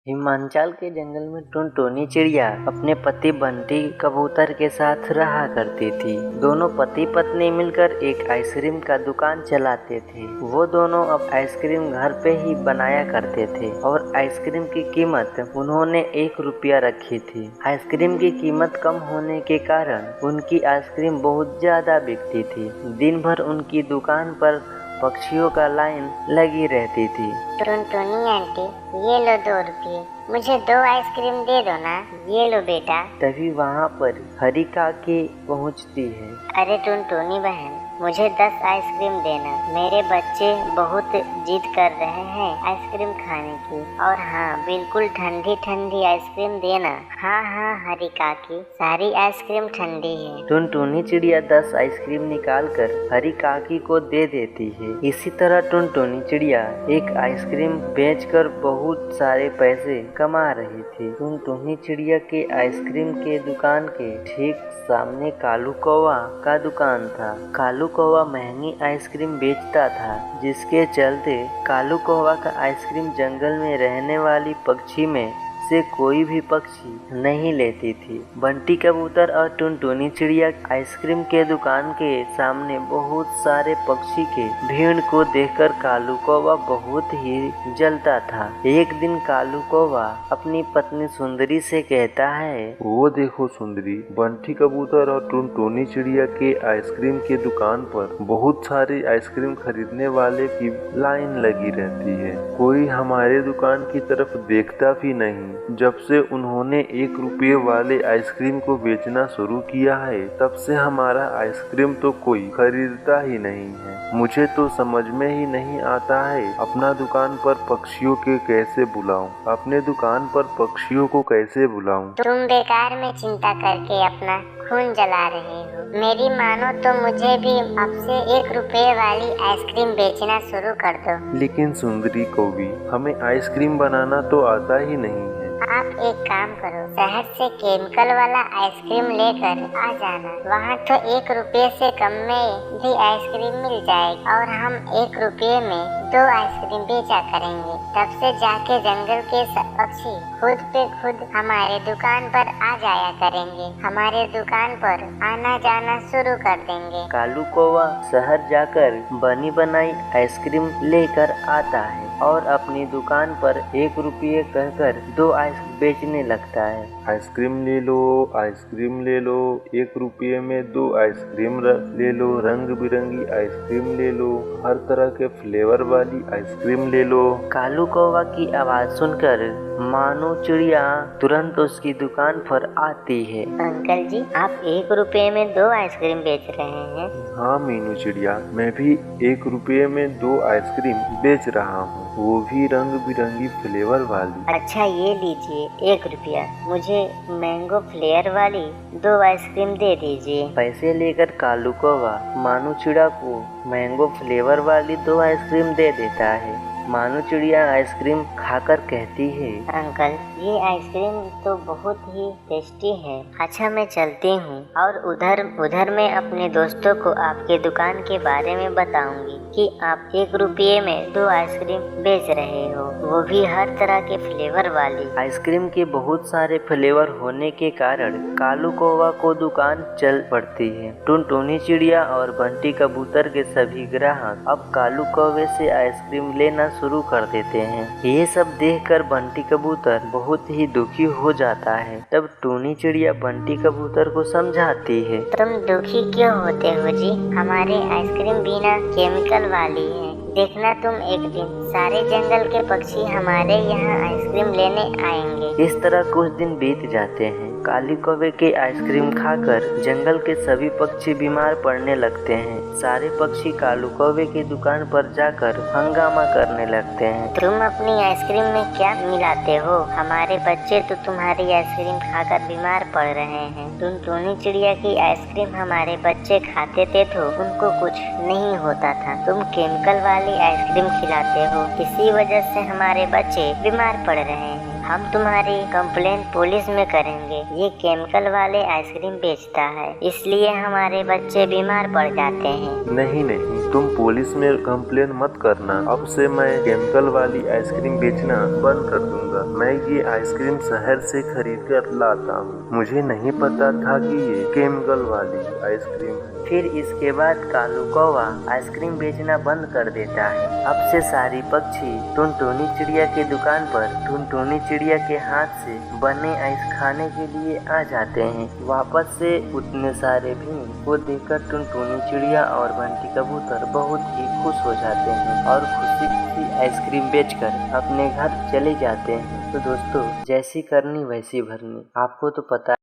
हिमाचल के जंगल में टुनटुनी चिड़िया अपने पति बंटी कबूतर के साथ रहा करती थी। दोनों पति पत्नी मिलकर एक आइसक्रीम का दुकान चलाते थे। वो दोनों अब आइसक्रीम घर पे ही बनाया करते थे और आइसक्रीम की कीमत उन्होंने 1 रुपया रखी थी। आइसक्रीम की कीमत कम होने के कारण उनकी आइसक्रीम बहुत ज्यादा बिकती थी। दिन भर उनकी दुकान पर पक्षियों का लाइन लगी रहती थी। टुनटुनी आंटी, ये लो 2 रुपये, मुझे 2 आइसक्रीम दे दो ना। ये लो बेटा। तभी वहाँ पर हरी काकी पहुँचती है। अरे टुनटुनी बहन, मुझे 10 आइसक्रीम देना। मेरे बच्चे बहुत जिद कर रहे हैं आइसक्रीम खाने की। और हाँ, बिल्कुल ठंडी ठंडी आइसक्रीम देना। हाँ हाँ हरी काकी, सारी आइसक्रीम ठंडी है। टुनटुनी चिड़िया 10 आइसक्रीम निकालकर हरी काकी को दे देती है। इसी तरह टुनटुनी चिड़िया एक आइसक्रीम बेचकर बहुत सारे पैसे कमा रही थी। टुनटुनी चिड़िया के आइसक्रीम के दुकान के ठीक सामने कालू कौवा का दुकान था। कालू कौवा महंगी आइसक्रीम बेचता था, जिसके चलते कालू कौवा का आइसक्रीम जंगल में रहने वाली पक्षी में से कोई भी पक्षी नहीं लेती थी। बंटी कबूतर और टुनटुनी चिड़िया आइसक्रीम के दुकान के सामने बहुत सारे पक्षी के भीड़ को देखकर कालू कौवा बहुत ही जलता था। एक दिन कालू कौवा अपनी पत्नी सुंदरी से कहता है, वो देखो सुंदरी, बंटी कबूतर और टुनटुनी चिड़िया के आइसक्रीम के दुकान पर बहुत सारे आइसक्रीम खरीदने वाले की लाइन लगी रहती है। कोई हमारे दुकान की तरफ देखता भी नहीं। जब से उन्होंने 1 रुपये वाले आइसक्रीम को बेचना शुरू किया है, तब से हमारा आइसक्रीम तो कोई खरीदता ही नहीं है। मुझे तो समझ में ही नहीं आता है अपना दुकान पर पक्षियों के कैसे बुलाऊं, अपने दुकान पर पक्षियों को कैसे बुलाऊं। तुम बेकार में चिंता करके अपना खून जला रहे हो। मेरी मानो तो मुझे भी अब से 1 रुपये वाली आइसक्रीम बेचना शुरू कर दो। लेकिन सुंदरी को भी हमें आइसक्रीम बनाना तो आता ही नहीं है। आप एक काम करो, शहर से केमिकल वाला आइसक्रीम लेकर आ जाना। वहाँ तो 1 रुपये से कम में भी आइसक्रीम मिल जाएगी और हम 1 रुपये में 2 आइसक्रीम बेचा करेंगे। तब से जाके जंगल के पक्षी खुद पे खुद हमारे दुकान पर आ जाया करेंगे। हमारे दुकान पर आना जाना शुरू कर देंगे। कालू कौवा शहर जाकर बनी बनाई आइसक्रीम लेकर आता है और अपनी दुकान पर 1 रुपये कहकर 2 आइसक्रीम बेचने लगता है। आइसक्रीम ले लो, आइसक्रीम ले लो, 1 रुपये में 2 आइसक्रीम ले लो, रंग बिरंगी आइसक्रीम ले लो, हर तरह के फ्लेवर वाली आइसक्रीम ले लो। कालू कौवा की आवाज सुनकर मानो चिड़िया तुरंत उसकी दुकान पर आती है। अंकल जी, आप 1 रुपये में 2 आइसक्रीम बेच रहे हैं? हाँ मीनू चिड़िया, मैं भी 1 रुपये में 2 आइसक्रीम बेच रहा हूँ, वो भी रंग बिरंगी फ्लेवर वाली। अच्छा ये लीजिए 1 रुपया, मुझे मैंगो फ्लेवर वाली 2 आइसक्रीम दे दीजिए। पैसे लेकर कालू कौवा मानो चिड़िया को मैंगो फ्लेवर वाली 2 आइसक्रीम दे देता है। मानो चिड़िया आइसक्रीम खाकर कहती है, अंकल ये आइसक्रीम तो बहुत ही टेस्टी है। अच्छा मैं चलती हूँ और उधर मैं अपने दोस्तों को आपके दुकान के बारे में बताऊंगी कि आप 1 रुपये में 2 आइसक्रीम बेच रहे हो, वो भी हर तरह के फ्लेवर वाली। आइसक्रीम के बहुत सारे फ्लेवर होने के कारण कालू कौवा को दुकान चल पड़ती है। टुनटुनी चिड़िया और बंटी कबूतर के सभी ग्राहक अब कालू कौवे से आइसक्रीम लेना शुरू कर देते हैं। ये सब देखकर बंटी कबूतर बहुत ही दुखी हो जाता है। तब टूनी चिड़िया बंटी कबूतर को समझाती है, तुम दुखी क्यों होते हो जी? हमारे आइसक्रीम बिना केमिकल वाली है। देखना तुम एक दिन सारे जंगल के पक्षी हमारे यहाँ आइसक्रीम लेने आएंगे। इस तरह कुछ दिन बीत जाते हैं। काली कौवे के आइसक्रीम खाकर जंगल के सभी पक्षी बीमार पड़ने लगते हैं। सारे पक्षी कालू कौवे की दुकान पर जाकर हंगामा करने लगते हैं। तुम अपनी आइसक्रीम में क्या मिलाते हो? हमारे बच्चे तो तुम्हारी आइसक्रीम खाकर बीमार पड़ रहे हैं। टुनटुनी चिड़िया की आइसक्रीम हमारे बच्चे खाते थे तो उनको कुछ नहीं होता था। तुम केमिकल वाली आइसक्रीम खिलाते हो, इसी वजह से हमारे बच्चे बीमार पड़ रहे हैं। हम तुम्हारी कंप्लेंट पुलिस में करेंगे। ये केमिकल वाले आइसक्रीम बेचता है, इसलिए हमारे बच्चे बीमार पड़ जाते हैं। नहीं नहीं, तुम पुलिस में कंप्लेन मत करना। अब से मैं केमिकल वाली आइसक्रीम बेचना बंद कर दूंगा। मैं ये आइसक्रीम शहर से खरीद कर लाता हूँ। मुझे नहीं पता था कि ये केमिकल वाली आइसक्रीम है। फिर इसके बाद कालू कौवा आइसक्रीम बेचना बंद कर देता है। अब से सारी पक्षी टुनटुनी चिड़िया की दुकान पर टुनटुनी चिड़िया के हाथ से बने आइस खाने के लिए आ जाते हैं। वापस से उतने सारे भीम को देखकर टुनटुनी चिड़िया और बंटी कबूतर बहुत ही खुश हो जाते हैं और खुशी खुशी आइसक्रीम बेचकर अपने घर चले जाते हैं। तो दोस्तों, जैसी करनी वैसी भरनी, आपको तो पता